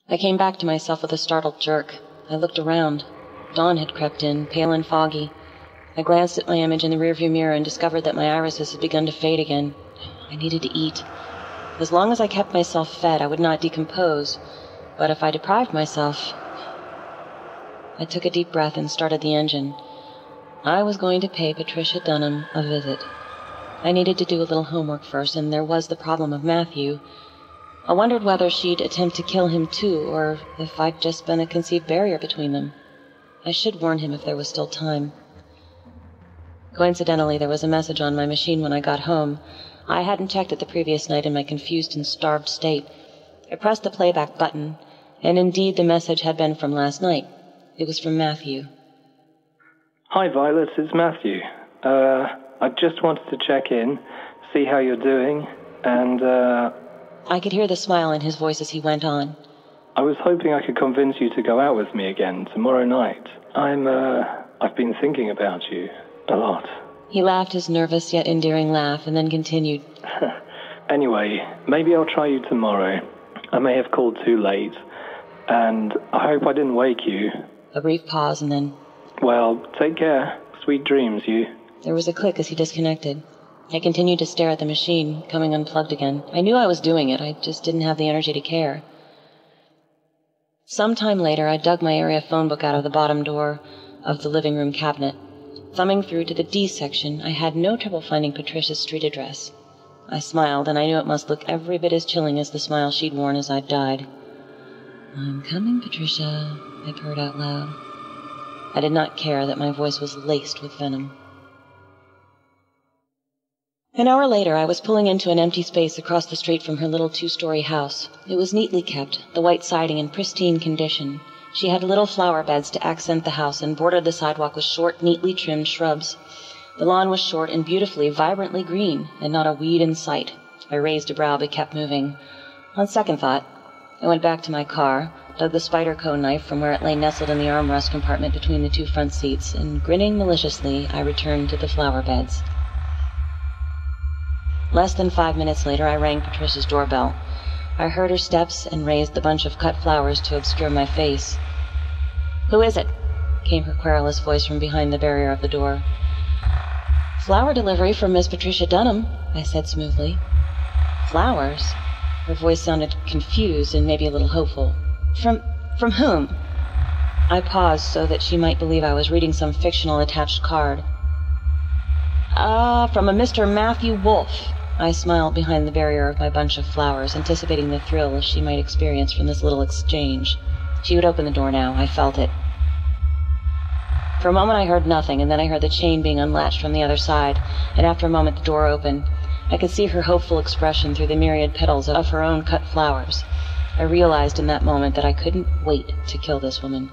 I came back to myself with a startled jerk. I looked around. Dawn had crept in, pale and foggy. I glanced at my image in the rearview mirror and discovered that my irises had begun to fade again. I needed to eat. As long as I kept myself fed, I would not decompose. But if I deprived myself... I took a deep breath and started the engine. I was going to pay Patricia Dunham a visit. I needed to do a little homework first, and there was the problem of Matthew. I wondered whether she'd attempt to kill him too, or if I'd just been a conceived barrier between them. I should warn him if there was still time. Coincidentally, there was a message on my machine when I got home. I hadn't checked it the previous night in my confused and starved state. I pressed the playback button, and indeed the message had been from last night. It was from Matthew. Hi, Violet, it's Matthew. I just wanted to check in, see how you're doing, and, I could hear the smile in his voice as he went on. I was hoping I could convince you to go out with me again tomorrow night. I've been thinking about you a lot. He laughed his nervous yet endearing laugh and then continued. Anyway, maybe I'll try you tomorrow. I may have called too late, and I hope I didn't wake you. A brief pause and then... Well, take care. Sweet dreams, you. There was a click as he disconnected. I continued to stare at the machine, coming unplugged again. I knew I was doing it, I just didn't have the energy to care. Sometime later, I dug my area phone book out of the bottom drawer of the living room cabinet. Thumbing through to the D section, I had no trouble finding Patricia's street address. I smiled, and I knew it must look every bit as chilling as the smile she'd worn as I'd died. "I'm coming, Patricia," I purred out loud. I did not care that my voice was laced with venom. An hour later, I was pulling into an empty space across the street from her little two-story house. It was neatly kept, the white siding in pristine condition. She had little flower beds to accent the house and bordered the sidewalk with short, neatly trimmed shrubs. The lawn was short and beautifully, vibrantly green, and not a weed in sight. I raised a brow but kept moving. On second thought, I went back to my car, dug the Spyderco knife from where it lay nestled in the armrest compartment between the two front seats, and grinning maliciously, I returned to the flower beds. Less than 5 minutes later, I rang Patricia's doorbell. I heard her steps and raised the bunch of cut flowers to obscure my face. "Who is it?" came her querulous voice from behind the barrier of the door. "Flower delivery from Miss Patricia Dunham," I said smoothly. "Flowers?" Her voice sounded confused and maybe a little hopeful. From whom?" I paused so that she might believe I was reading some fictional attached card. From a Mr. Matthew Wolfe." I smiled behind the barrier of my bunch of flowers, anticipating the thrill she might experience from this little exchange. She would open the door now. I felt it. For a moment I heard nothing, and then I heard the chain being unlatched from the other side, and after a moment the door opened. I could see her hopeful expression through the myriad petals of her own cut flowers. I realized in that moment that I couldn't wait to kill this woman.